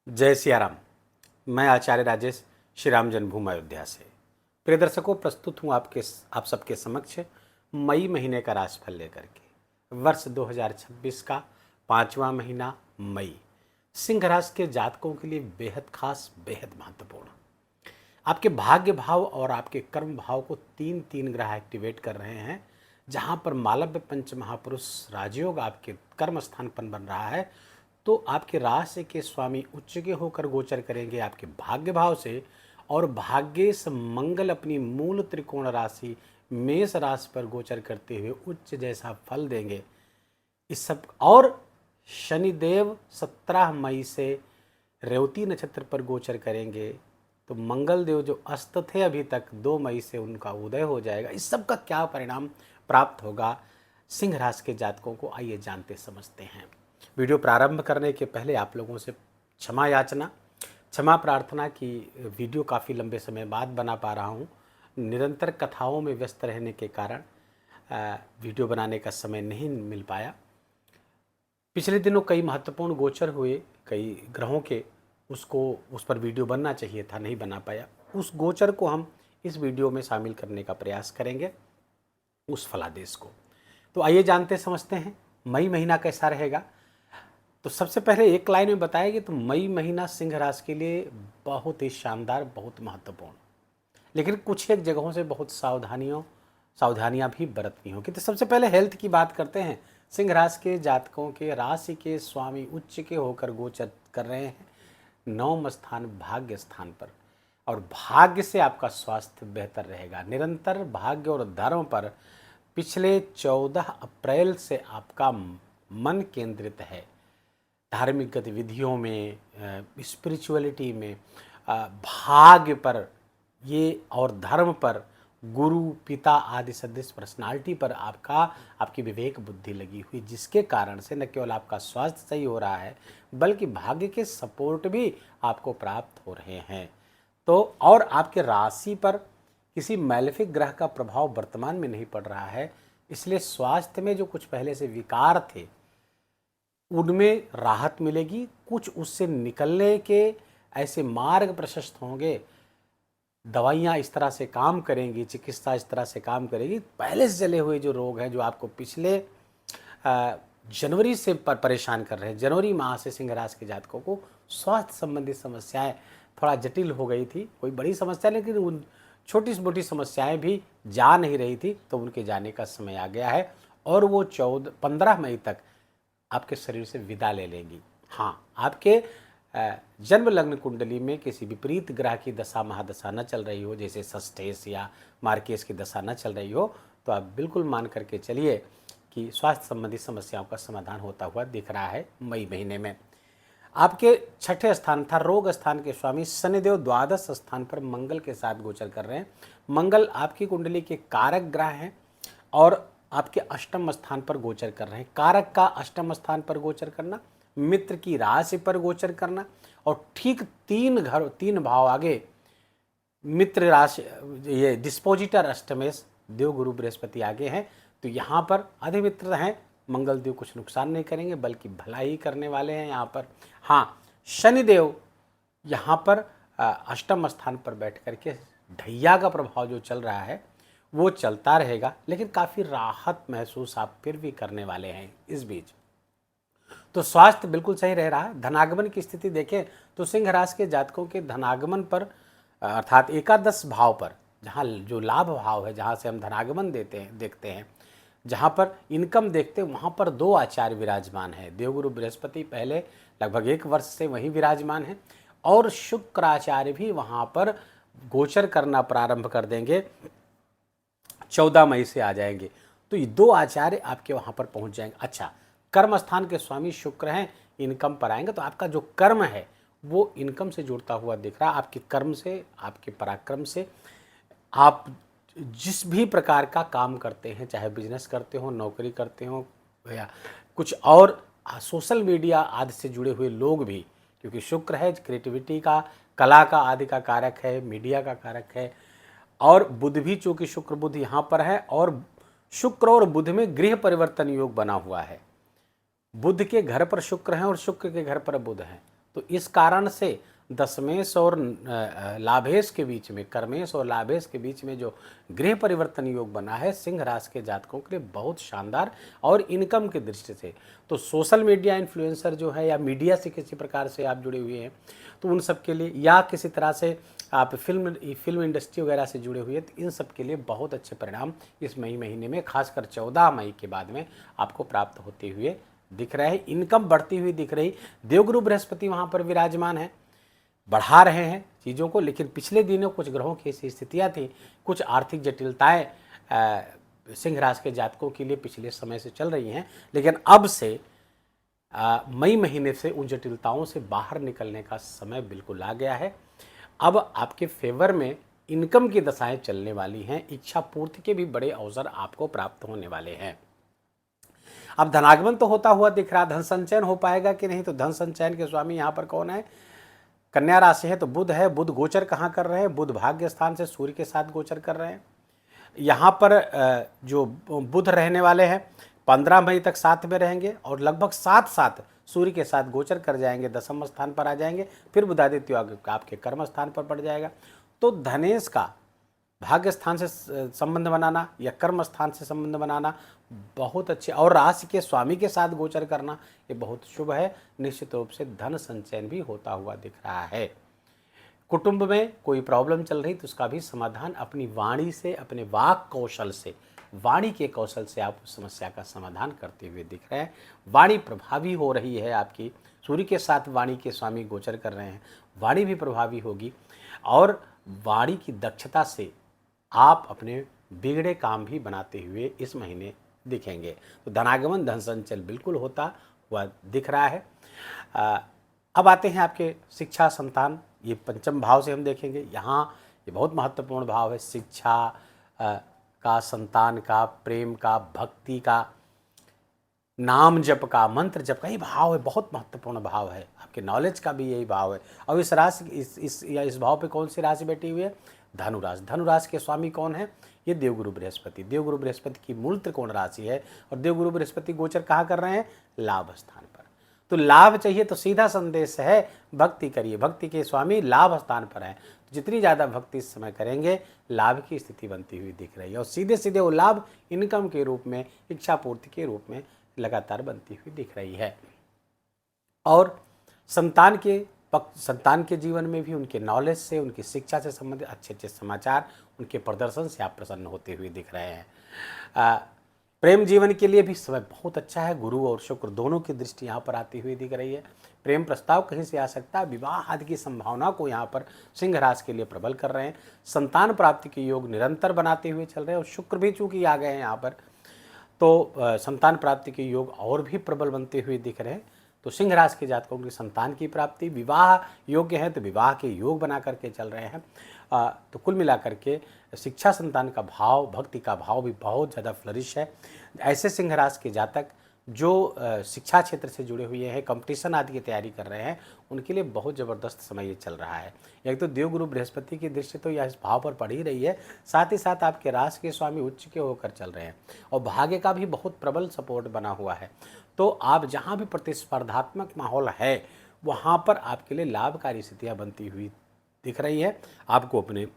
जय सिया राम। मैं आचार्य राजेश श्री राम जन्मभूमि अयोध्या से प्रिय दर्शकों प्रस्तुत हूँ आप सबके समक्ष मई महीने का राशिफल लेकर के। वर्ष 2026 का 5वां महीना मई सिंह राशि के जातकों के लिए बेहद खास, बेहद महत्वपूर्ण। आपके भाग्य भाव और आपके कर्म भाव को तीन तीन ग्रह एक्टिवेट कर रहे हैं। जहाँ पर मालव्य पंच महापुरुष राजयोग आपके कर्म स्थान पर बन रहा है, तो आपके राशि के स्वामी उच्च के होकर गोचर करेंगे आपके भाग्य भाव से, और भाग्येश मंगल अपनी मूल त्रिकोण राशि मेष राशि पर गोचर करते हुए उच्च जैसा फल देंगे। इस सब और शनिदेव 17 मई से रेवती नक्षत्र पर गोचर करेंगे, तो मंगल देव जो अस्त थे अभी तक 2 मई से उनका उदय हो जाएगा। इस सब का क्या परिणाम प्राप्त होगा सिंह राशि के जातकों को, आइए जानते समझते हैं। वीडियो प्रारंभ करने के पहले आप लोगों से क्षमा प्रार्थना की वीडियो काफ़ी लंबे समय बाद बना पा रहा हूँ। निरंतर कथाओं में व्यस्त रहने के कारण वीडियो बनाने का समय नहीं मिल पाया। पिछले दिनों कई महत्वपूर्ण गोचर हुए कई ग्रहों के, उस पर वीडियो बनना चाहिए था, नहीं बना पाया। उस गोचर को हम इस वीडियो में शामिल करने का प्रयास करेंगे, उस फलादेश को। तो आइए जानते समझते हैं मई महीना कैसा रहेगा। तो सबसे पहले एक लाइन में बताया कि तो मई महीना सिंह राशि के लिए बहुत ही शानदार, बहुत महत्वपूर्ण, लेकिन कुछ एक जगहों से बहुत सावधानियां भी बरतनी होगी। तो सबसे पहले हेल्थ की बात करते हैं। सिंह राशि के जातकों के राशि के स्वामी उच्च के होकर गोचर कर रहे हैं 9वें स्थान भाग्य स्थान पर, और भाग्य से आपका स्वास्थ्य बेहतर रहेगा। निरंतर भाग्य और धर्म पर पिछले 14 अप्रैल से आपका मन केंद्रित है। धार्मिक गतिविधियों में, स्पिरिचुअलिटी में, भाग्य पर ये और धर्म पर, गुरु पिता आदि सदस्य पर्सनालिटी पर आपकी विवेक बुद्धि लगी हुई, जिसके कारण से न केवल आपका स्वास्थ्य सही हो रहा है बल्कि भाग्य के सपोर्ट भी आपको प्राप्त हो रहे हैं। तो और आपके राशि पर किसी मैलेफिक ग्रह का प्रभाव वर्तमान में नहीं पड़ रहा है, इसलिए स्वास्थ्य में जो कुछ पहले से विकार थे उनमें राहत मिलेगी। कुछ उससे निकलने के ऐसे मार्ग प्रशस्त होंगे। दवाइयाँ इस तरह से काम करेंगी, चिकित्सा इस तरह से काम करेगी। पहले से चले हुए जो रोग हैं, जो आपको पिछले जनवरी से परेशान कर रहे हैं, जनवरी माह से सिंह राशि के जातकों को स्वास्थ्य संबंधी समस्याएं थोड़ा जटिल हो गई थी। कोई बड़ी समस्या, लेकिन उन छोटी मोटी समस्याएं भी जा नहीं रही थी, तो उनके जाने का समय आ गया है, और वो 15 मई तक आपके शरीर से विदा ले लेंगी। हाँ, आपके जन्म लग्न कुंडली में किसी विपरीत ग्रह की दशा महादशा न चल रही हो, जैसे षष्ठेश या मार्केश की दशा न चल रही हो, तो आप बिल्कुल मान करके चलिए कि स्वास्थ्य संबंधी समस्याओं का समाधान होता हुआ दिख रहा है मई महीने में। आपके 6ठे स्थान था रोग स्थान के स्वामी शनिदेव 12 स्थान पर मंगल के साथ गोचर कर रहे हैं। मंगल आपकी कुंडली के कारक ग्रह हैं और आपके अष्टम स्थान पर गोचर कर रहे हैं। कारक का अष्टम स्थान पर गोचर करना, मित्र की राशि पर गोचर करना, और ठीक 3 भाव आगे मित्र राशि, ये डिस्पोजिटर अष्टमेश देव गुरु बृहस्पति आगे हैं, तो यहाँ पर अधिमित्र हैं। मंगल देव कुछ नुकसान नहीं करेंगे बल्कि भला ही करने वाले हैं यहाँ पर। हाँ, शनिदेव यहाँ पर अष्टम स्थान पर बैठ करके ढैया का प्रभाव जो चल रहा है वो चलता रहेगा, लेकिन काफ़ी राहत महसूस आप फिर भी करने वाले हैं इस बीच। तो स्वास्थ्य बिल्कुल सही रह रहा है। धनागमन की स्थिति देखें तो सिंह राशि के जातकों के धनागमन पर, अर्थात एकादश भाव पर, जहाँ जो लाभ भाव है, जहाँ से हम धनागमन देखते हैं, जहाँ पर इनकम देखते हैं, वहाँ पर 2 आचार्य विराजमान है। देवगुरु बृहस्पति पहले लगभग 1 वर्ष से वहीं विराजमान है, और शुक्राचार्य भी वहाँ पर गोचर करना प्रारंभ कर देंगे, 14 मई से आ जाएंगे। तो ये 2 आचार्य आपके वहाँ पर पहुँच जाएंगे। अच्छा, कर्म स्थान के स्वामी शुक्र हैं, इनकम पर आएंगे, तो आपका जो कर्म है वो इनकम से जुड़ता हुआ दिख रहा है। आपके कर्म से, आपके पराक्रम से, आप जिस भी प्रकार का काम करते हैं, चाहे बिजनेस करते हो, नौकरी करते हो, या कुछ और सोशल मीडिया आदि से जुड़े हुए लोग भी, क्योंकि शुक्र है क्रिएटिविटी का, कला का आदि का कारक है, मीडिया का कारक है, और बुध भी, चूँकि शुक्र बुध यहाँ पर है, और शुक्र और बुध में गृह परिवर्तन योग बना हुआ है। बुध के घर पर शुक्र है और शुक्र के घर पर बुध है, तो इस कारण से दशमेश और लाभेश के बीच में, कर्मेश और लाभेश के बीच में जो गृह परिवर्तन योग बना है सिंह राशि के जातकों के लिए बहुत शानदार। और इनकम की दृष्टि से तो सोशल मीडिया इन्फ्लुएंसर जो है या मीडिया से किसी प्रकार से आप जुड़े हुए हैं तो उन सब के लिए, या किसी तरह से आप फिल्म इंडस्ट्री वगैरह से जुड़े हुए हैं तो इन सब के लिए बहुत अच्छे परिणाम इस मई महीने में, खासकर 14 मई के बाद में आपको प्राप्त होते हुए दिख रहे हैं। इनकम बढ़ती हुई दिख रही। देवगुरु बृहस्पति वहाँ पर विराजमान है, बढ़ा रहे हैं चीज़ों को। लेकिन पिछले दिनों कुछ ग्रहों की ऐसी स्थितियाँ थी, कुछ आर्थिक जटिलताएं सिंह राशि के जातकों के लिए पिछले समय से चल रही हैं, लेकिन अब से मई महीने से उन जटिलताओं से बाहर निकलने का समय बिल्कुल आ गया है। अब आपके फेवर में इनकम की दशाएं चलने वाली हैं, इच्छा पूर्ति के भी बड़े अवसर आपको प्राप्त होने वाले हैं। अब धनागमन तो होता हुआ दिख रहा, धन संचयन हो पाएगा कि नहीं, तो धन संचयन के स्वामी यहाँ पर कौन है, कन्या राशि है तो बुध है। बुध गोचर कहाँ कर रहे हैं, बुध भाग्य स्थान से सूर्य के साथ गोचर कर रहे हैं। यहाँ पर जो बुध रहने वाले हैं 15 मई तक साथ में रहेंगे और लगभग साथ साथ सूर्य के साथ गोचर कर जाएंगे, दशम स्थान पर आ जाएंगे, फिर बुधादित्य आपके कर्म स्थान पर पड़ जाएगा। तो धनेश का भाग्य स्थान से संबंध बनाना या कर्म स्थान से संबंध बनाना बहुत अच्छे, और राशि के स्वामी के साथ गोचर करना ये बहुत शुभ है। निश्चित रूप से धन संचयन भी होता हुआ दिख रहा है। कुटुंब में कोई प्रॉब्लम चल रही तो उसका भी समाधान अपनी वाणी से, अपने वाक कौशल से, वाणी के कौशल से आप उस समस्या का समाधान करते हुए दिख रहे हैं। वाणी प्रभावी हो रही है आपकी, सूर्य के साथ वाणी के स्वामी गोचर कर रहे हैं, वाणी भी प्रभावी होगी और वाणी की दक्षता से आप अपने बिगड़े काम भी बनाते हुए इस महीने दिखेंगे। तो धनागमन, धन संचय बिल्कुल होता हुआ दिख रहा है। अब आते हैं आपके शिक्षा, संतान, ये पंचम भाव से हम देखेंगे। यहाँ ये बहुत महत्वपूर्ण भाव है, शिक्षा का, संतान का, प्रेम का, भक्ति का, नाम जप का, मंत्र जप का, ये भाव है, बहुत महत्वपूर्ण भाव है। आपके नॉलेज का भी यही भाव है। और इस राशि इस भाव पे कौन सी राशि बैठी हुई है, धनुराशि। धनुराशि के स्वामी कौन है, ये देवगुरु बृहस्पति। देवगुरु बृहस्पति की मूल त्रिकोण राशि है और देवगुरु बृहस्पति गोचर कहाँ कर रहे हैं, लाभ स्थान पर। तो लाभ चाहिए तो सीधा संदेश है, भक्ति करिए। भक्ति के स्वामी लाभ स्थान पर है, तो जितनी ज़्यादा भक्ति इस समय करेंगे लाभ की स्थिति बनती हुई दिख रही है और सीधे सीधे वो लाभ इनकम के रूप में, इच्छा पूर्ति के रूप में लगातार बनती हुई दिख रही है। और संतान के जीवन में भी उनके नॉलेज से, उनकी शिक्षा से संबंधित अच्छे अच्छे समाचार, उनके प्रदर्शन से आप प्रसन्न होते हुए दिख रहे हैं। प्रेम जीवन के लिए भी समय बहुत अच्छा है। गुरु और शुक्र दोनों की दृष्टि यहाँ पर आती हुई दिख रही है। प्रेम प्रस्ताव कहीं से आ सकता है, विवाह आदि की संभावना को यहाँ पर सिंह राशि के लिए प्रबल कर रहे हैं। संतान प्राप्ति के योग निरंतर बनाते हुए चल रहे हैं और शुक्र भी चूंकि आ गए हैं यहाँ पर, तो संतान प्राप्ति के योग और भी प्रबल बनते हुए दिख रहे हैं। तो सिंह राशि के जातकों की संतान की प्राप्ति, विवाह योग्य है तो विवाह के योग बना करके चल रहे हैं। तो कुल मिलाकर के शिक्षा, संतान का भाव, भक्ति का भाव भी बहुत ज़्यादा फ्लरिश है। ऐसे सिंह राशि के जातक जो शिक्षा क्षेत्र से जुड़े हुए हैं, कंपटीशन आदि की तैयारी कर रहे हैं, उनके लिए बहुत ज़बरदस्त समय ये चल रहा है। एक तो देवगुरु बृहस्पति की दृष्टि तो यह इस भाव पर पड़ ही रही है, साथ ही साथ आपके राशि के स्वामी उच्च के होकर चल रहे हैं और भाग्य का भी बहुत प्रबल सपोर्ट बना हुआ है। तो आप जहाँ भी प्रतिस्पर्धात्मक माहौल है वहाँ पर आपके लिए लाभकारी स्थितियाँ बनती हुई दिख रही है। आपको अपने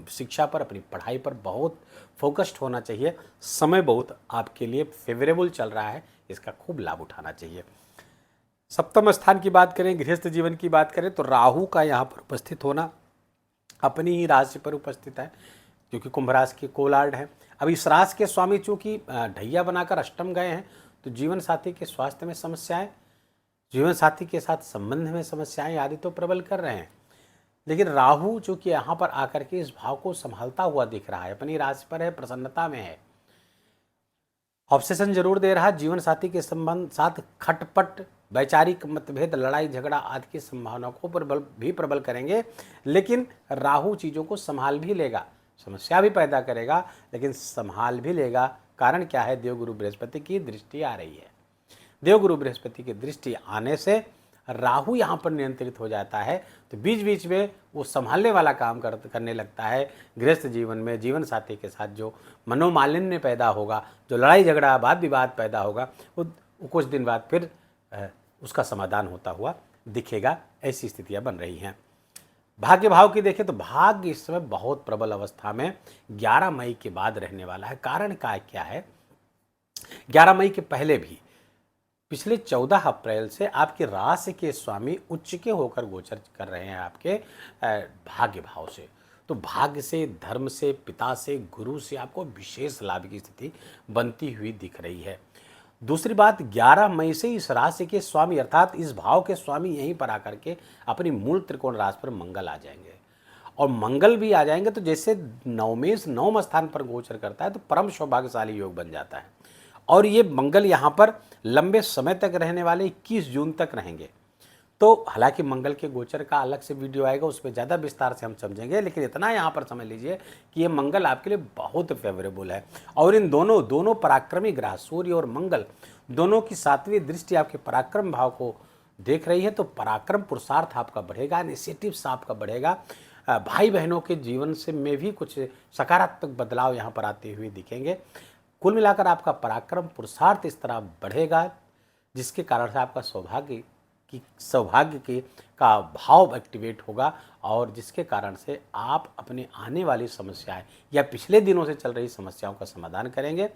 शिक्षा पर, अपनी पढ़ाई पर बहुत फोकस्ड होना चाहिए। समय बहुत आपके लिए फेवरेबल चल रहा है, इसका खूब लाभ उठाना चाहिए। सप्तम स्थान की बात करें, गृहस्थ जीवन की बात करें तो राहु का यहाँ पर उपस्थित होना अपनी ही राशि पर उपस्थित है, क्योंकि कुंभ राशि के कोलार्ड है। अब इस राशि के स्वामी चूँकि ढैया बनाकर अष्टम गए हैं, तो जीवन साथी के स्वास्थ्य में समस्याएं, जीवन साथी के साथ संबंध में समस्याएं आदि तो प्रबल कर रहे हैं। लेकिन राहु चूँकि यहाँ पर आकर के इस भाव को संभालता हुआ दिख रहा है, अपनी राशि पर है, प्रसन्नता में है, ऑब्सेशन जरूर दे रहा है। जीवन साथी के संबंध साथ खटपट, वैचारिक मतभेद, लड़ाई झगड़ा आदि की संभावना को प्रबल करेंगे। लेकिन राहु चीज़ों को संभाल भी लेगा, समस्या भी पैदा करेगा लेकिन संभाल भी लेगा। कारण क्या है, देवगुरु बृहस्पति की दृष्टि आ रही है। देवगुरु बृहस्पति की दृष्टि आने से राहु यहाँ पर नियंत्रित हो जाता है, तो बीच बीच में वो संभालने वाला काम करने लगता है। गृहस्थ जीवन में जीवन साथी के साथ जो मनोमालिन्य पैदा होगा, जो लड़ाई झगड़ा, वाद विवाद पैदा होगा, वो कुछ दिन बाद फिर उसका समाधान होता हुआ दिखेगा, ऐसी स्थितियां बन रही हैं। भाग्य भाव की देखें तो भाग्य इस समय बहुत प्रबल अवस्था में 11 मई के बाद रहने वाला है। कारण का क्या है, 11 मई के पहले भी पिछले 14 अप्रैल से आपके राशि के स्वामी उच्च के होकर गोचर कर रहे हैं आपके भाग्य भाव से। तो भाग्य से, धर्म से, पिता से, गुरु से आपको विशेष लाभ की स्थिति बनती हुई दिख रही है। दूसरी बात, 11 मई से इस राशि के स्वामी अर्थात इस भाव के स्वामी यहीं पर आकर के अपनी मूल त्रिकोण राशि पर मंगल आ जाएंगे, और मंगल भी आ जाएंगे तो जैसे नवमेश नवम स्थान पर गोचर करता है तो परम सौभाग्यशाली योग बन जाता है। और ये मंगल यहाँ पर लंबे समय तक रहने वाले 21 जून तक रहेंगे। तो हालांकि मंगल के गोचर का अलग से वीडियो आएगा, उसमें ज़्यादा विस्तार से हम समझेंगे, लेकिन इतना यहाँ पर समझ लीजिए कि ये मंगल आपके लिए बहुत फेवरेबल है। और इन दोनों पराक्रमी ग्रह सूर्य और मंगल दोनों की 7वीं दृष्टि आपके पराक्रम भाव को देख रही है। तो पराक्रम पुरुषार्थ आपका बढ़ेगा, इनिशिएटिव्स आपका बढ़ेगा, भाई बहनों के जीवन से में भी कुछ सकारात्मक बदलाव यहाँ पर आते हुए दिखेंगे। कुल मिलाकर आपका पराक्रम पुरुषार्थ इस तरह बढ़ेगा जिसके कारण से आपका सौभाग्य के का भाव एक्टिवेट होगा, और जिसके कारण से आप अपने आने वाली समस्याएं या पिछले दिनों से चल रही समस्याओं का समाधान करेंगे,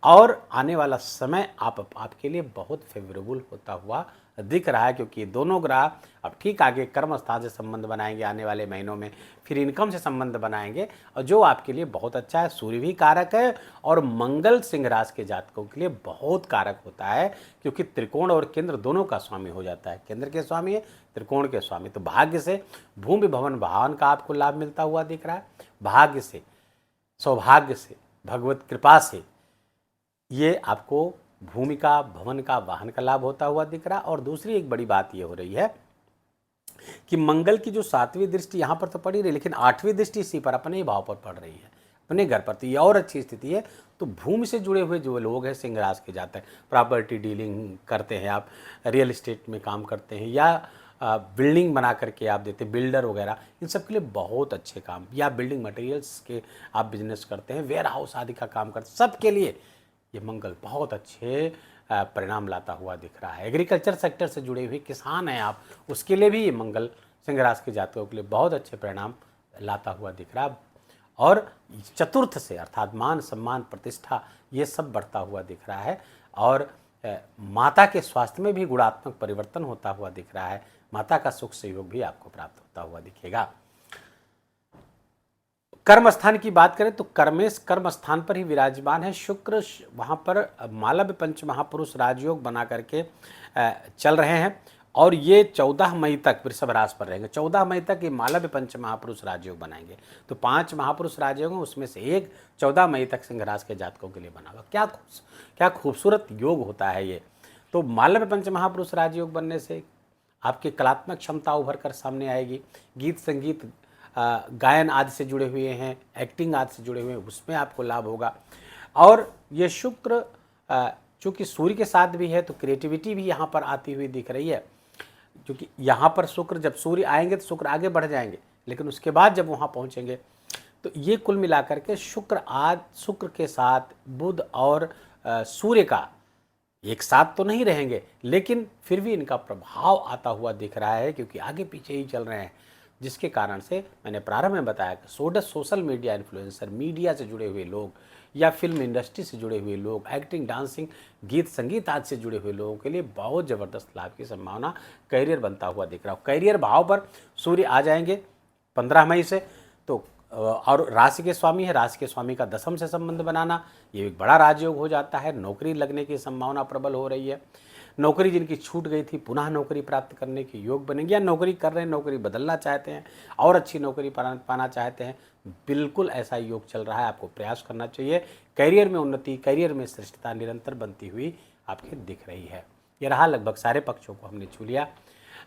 और आने वाला समय आपके लिए बहुत फेवरेबल होता हुआ दिख रहा है, क्योंकि दोनों ग्रह अब ठीक आगे कर्म स्थान से संबंध बनाएंगे आने वाले महीनों में, फिर इनकम से संबंध बनाएंगे, और जो आपके लिए बहुत अच्छा है। सूर्य भी कारक है और मंगल सिंह राशि के जातकों के लिए बहुत कारक होता है, क्योंकि त्रिकोण और केंद्र दोनों का स्वामी हो जाता है। केंद्र के स्वामी है, त्रिकोण के स्वामी। तो भाग्य से भूमि भवन वाहन का आपको लाभ मिलता हुआ दिख रहा है, भाग्य से, सौभाग्य से, भगवत कृपा से ये आपको भूमि का, भवन का, वाहन का लाभ होता हुआ दिख रहा है। और दूसरी एक बड़ी बात ये हो रही है कि मंगल की जो 7वीं दृष्टि यहाँ पर तो पड़ी रही, लेकिन 8वीं दृष्टि इसी पर अपने ही भाव पर पड़ रही है, अपने घर पर। तो ये और अच्छी स्थिति है। तो भूमि से जुड़े हुए जो लोग हैं, सिंह राशि के जाते हैं, प्रॉपर्टी डीलिंग करते हैं आप, रियल इस्टेट में काम करते हैं, या बिल्डिंग बना करके आप देते हैं, बिल्डर वगैरह, इन सब के लिए बहुत अच्छे काम, या बिल्डिंग मटेरियल्स के आप बिजनेस करते हैं, वेयर हाउस आदि का काम करते हैं, सबके लिए ये मंगल बहुत अच्छे परिणाम लाता हुआ दिख रहा है। एग्रीकल्चर सेक्टर से जुड़े हुए किसान हैं आप, उसके लिए भी ये मंगल सिंह राशि के जातकों के लिए बहुत अच्छे परिणाम लाता हुआ दिख रहा है। और चतुर्थ से अर्थात मान सम्मान प्रतिष्ठा ये सब बढ़ता हुआ दिख रहा है, और माता के स्वास्थ्य में भी गुणात्मक परिवर्तन होता हुआ दिख रहा है। माता का सुख सहयोग भी आपको प्राप्त होता हुआ दिखेगा। कर्म स्थान की बात करें तो कर्मेश कर्म स्थान पर ही विराजमान है शुक्र, वहाँ पर मालव्य पंच महापुरुष राजयोग बना करके चल रहे हैं, और ये 14 मई तक वृषभ राशि पर रहेंगे। 14 मई तक ये मालव्य पंच महापुरुष राजयोग बनाएंगे। तो 5 महापुरुष राजयोग हैं, उसमें से एक 14 मई तक सिंह राशि के जातकों के लिए बना हुआ। क्या खूबसूरत योग होता है ये। तो मालव्य पंच महापुरुष राजयोग बनने से आपकी कलात्मक क्षमता उभर कर सामने आएगी। गीत संगीत गायन आदि से जुड़े हुए हैं, एक्टिंग आदि से जुड़े हुए हैं, उसमें आपको लाभ होगा। और ये शुक्र चूँकि सूर्य के साथ भी है तो क्रिएटिविटी भी यहाँ पर आती हुई दिख रही है, क्योंकि यहाँ पर शुक्र, जब सूर्य आएंगे तो शुक्र आगे बढ़ जाएंगे, लेकिन उसके बाद जब वहाँ पहुँचेंगे तो ये कुल मिलाकर के शुक्र के साथ बुध और सूर्य का एक साथ तो नहीं रहेंगे, लेकिन फिर भी इनका प्रभाव आता हुआ दिख रहा है, क्योंकि आगे पीछे ही चल रहे हैं, जिसके कारण से मैंने प्रारंभ में बताया कि सोशल मीडिया इन्फ्लुएंसर, मीडिया से जुड़े हुए लोग, या फिल्म इंडस्ट्री से जुड़े हुए लोग, एक्टिंग, डांसिंग, गीत संगीत आदि से जुड़े हुए लोगों के लिए बहुत ज़बरदस्त लाभ की संभावना, करियर बनता हुआ दिख रहा हो। करियर भाव पर सूर्य आ जाएंगे 15 मई से, तो और राशि के स्वामी है, राशि के स्वामी का दशम से संबंध बनाना ये एक बड़ा राजयोग हो जाता है। नौकरी लगने की संभावना प्रबल हो रही है। नौकरी जिनकी छूट गई थी पुनः नौकरी प्राप्त करने के योग बनेंगे, या नौकरी कर रहे हैं, नौकरी बदलना चाहते हैं और अच्छी नौकरी पाना चाहते हैं, बिल्कुल ऐसा योग चल रहा है। आपको प्रयास करना चाहिए। करियर में उन्नति, करियर में श्रेष्ठता निरंतर बनती हुई आपके दिख रही है। ये रहा, लगभग सारे पक्षों को हमने छू लिया।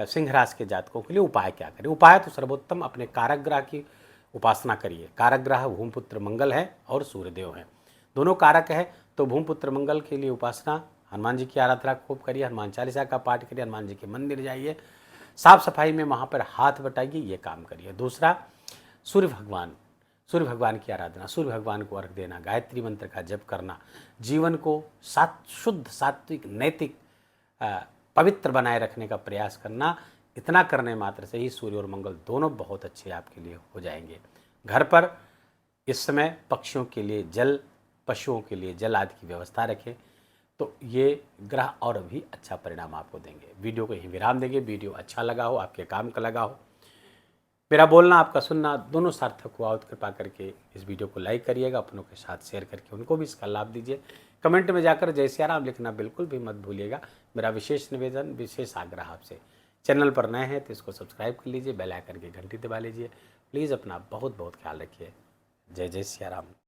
सिंह राशि के जातकों के लिए उपाय क्या करें? उपाय तो सर्वोत्तम अपने कारक ग्रह की उपासना करिए। कारक ग्रह भूमिपुत्र मंगल है और सूर्यदेव हैं, दोनों कारक है। तो भूमिपुत्र मंगल के लिए उपासना, हनुमान जी की आराधना खूब करिए, हनुमान चालीसा का पाठ करिए, हनुमान जी के मंदिर जाइए, साफ सफाई में वहाँ पर हाथ बटाइए, ये काम करिए। दूसरा, सूर्य भगवान की आराधना, सूर्य भगवान को अर्घ देना, गायत्री मंत्र का जप करना, जीवन को शुद्ध, सात्विक, नैतिक, पवित्र बनाए रखने का प्रयास करना, इतना करने मात्र से ही सूर्य और मंगल दोनों बहुत अच्छे आपके लिए हो जाएंगे। घर पर इस समय पक्षियों के लिए जल, पशुओं के लिए जल आदि की व्यवस्था रखें, तो ये ग्रह और भी अच्छा परिणाम आपको देंगे। वीडियो को यहीं विराम देंगे। वीडियो अच्छा लगा हो, आपके काम का लगा हो, मेरा बोलना आपका सुनना दोनों सार्थक हुआ हो, तो कृपा करके इस वीडियो को लाइक करिएगा, अपनों के साथ शेयर करके उनको भी इसका लाभ दीजिए। कमेंट में जाकर जय सिया राम लिखना बिल्कुल भी मत भूलिएगा। मेरा विशेष निवेदन, विशेष आग्रह आपसे, चैनल पर नए हैं तो इसको सब्सक्राइब कर लीजिए, बेल आइकन की घंटी दबा लीजिए। प्लीज़ अपना बहुत बहुत ख्याल रखिए। जय जय सिया राम।